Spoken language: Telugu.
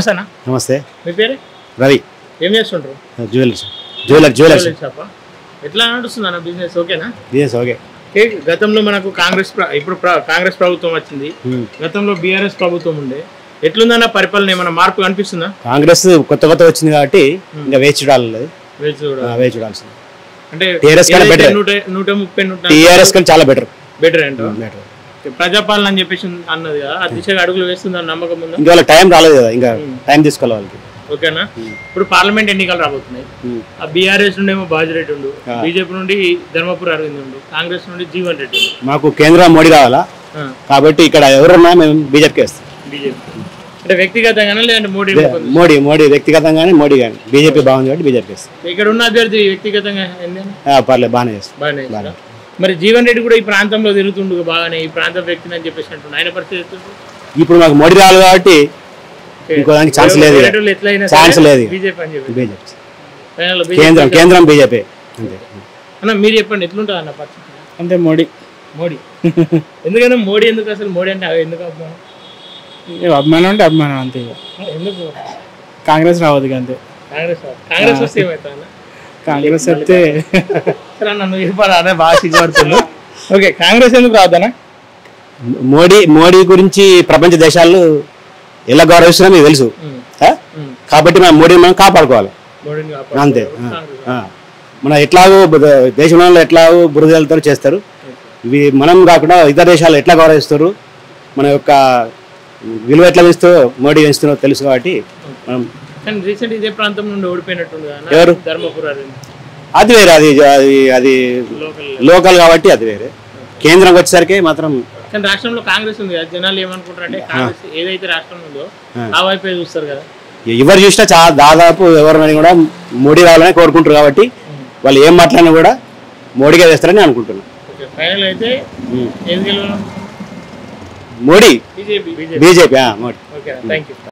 నమస్తే అన్న. నమస్తే. మీ పేరు? రవి. ఏం చేస్తుంటారు? జ్యువెలర్స్. షాపా? ఎట్లా నడుస్తుంది అన్న బిజినెస్? ఓకేనా? Business okay. గతంలో మనకు ఇప్పుడు కాంగ్రెస్ ప్రభుత్వం వచ్చింది, గతంలో బీఆర్ఎస్ ప్రభుత్వం ఉండే. ఎట్లుందన్న పరిపాలన? ఏమైనా మార్పు కనిపిస్తుందా? కాంగ్రెస్ కొత్త వచ్చింది కాబట్టి ఇంకా వేచి చూడాలి. వేచి చూడాల్సింది. అంటే టీఆర్ఎస్ కన్నా బెటర్. 130 టీఆర్ఎస్ కన్నా చాలా బెటర్. బెటర్ అంటే ప్రజాపాలన అని చెప్పేసి అన్నది కదా, ఆ దిశగా అడుగులు వేస్తుందని నమ్మకం ఉందా? ఇంకా వాళ్ళకి టైం రాలేదు కదా, ఇంకా టైం తీసుకోవాలి వాళ్ళకి. ఓకేనా? ఇప్పుడు పార్లమెంట్ ఎన్నికలు రాబోతున్నాయి. ఆ బీఆర్ఎస్ నుండి ఏమో బాజిరెడ్డి ఉండు, బీజేపీ నుండి ధర్మపురి అరవింద్ ఉండు, కాంగ్రెస్ నుండి జీవన్ రెడ్డి ఉండు. మాకు కేంద్రం మోడీ కావాలా కాబట్టి ఇక్కడ ఎవరున్నా మేము బీజేపీకి వేస్తాం. బీజేపీ అంటే వ్యక్తిగతంగానే లేదంటే మోడీ వ్యక్తిగతంగానే మోడీ కానీ బీజేపీ బాగుంది కాబట్టి బీజేపీ వేస్తాం. ఇక్కడ ఉన్న అభ్యర్థి వ్యక్తిగతంగా పర్లేదు బాగానే చేస్తాం. మరి జీవన్ రెడ్డి కూడా ఈ ప్రాంతంలో తిరుగుతుండు బాగానే, ఈ ప్రాంతం వ్యక్తిని అని చెప్పేసి అంటుండు. ఆయన పరిస్థితి ఇప్పుడు మాకు మోడీ రావాలి కాబట్టి ఇంకో దానికి ఛాన్స్ లేదు. కేంద్రం బీజేపీ అంతే. అన్న మీరు చెప్పండి, ఎట్లుంటుంది అన్న పరిస్థితి? అంటే మోడీ ఎందుకంటే మోడీ ఎందుకు, అసలు మోడీ అంటే ఎందుకు అభిమానం? అభిమానం అంటే అభిమానం అంతే. ఎందుకు? కాంగ్రెస్ రావద్దు అంతే. కాంగ్రెస్ వస్తే ఏమవుతా అన్న? కాంగ్రెస్ వస్తే సరే అన్న, నువ్వు చెప్పాలి అదే బాగా సిగ్గుపడుతుంది. ఓకే, కాంగ్రెస్ ఎందుకు రావద్దనా? మోడీ గురించి ప్రపంచ దేశాలు ఎలా గౌరవిస్తున్నారో మీకు తెలుసు కాబట్టి మనం మోడీని మనం కాపాడుకోవాలి అంతే. మన ఎట్లాగో దేశంలో ఎట్లాగో బురదలతో చేస్తారు, ఇవి మనం కాకుండా ఇతర దేశాలు ఎట్లా గౌరవిస్తారు, మన యొక్క విలువ ఎట్లా పెంచుతారో మోడీ పెంచుతున్నారో తెలుసు కాబట్టి మనం. రీసెంట్ ఇదే ప్రాంతం నుండి ఓడిపోయినట్టుంది. ఎవరు? ధర్మపురి అరవింద్. అది వేరే, అది లోకల్ కాబట్టి అది వేరే. కేంద్రం వచ్చేసరికి మాత్రం. కానీ రాష్ట్రంలో కాంగ్రెస్ ఉంది కదా, జనాలు ఏమనుకుంటారు అంటే కాంగ్రెస్ ఏదైతే రాష్ట్రం ఉందో ఆ వైపే చూస్తారు కదా. ఎవరు చూసినా దాదాపు ఎవరిని కూడా మోడీ రావాలని కోరుకుంటారు కాబట్టి వాళ్ళు ఏం మాట్లాడినా కూడా మోడీగా వేస్తారని అనుకుంటున్నాను. ఫైనల్ అయితే Modi BJP Modi. Okay, thank you.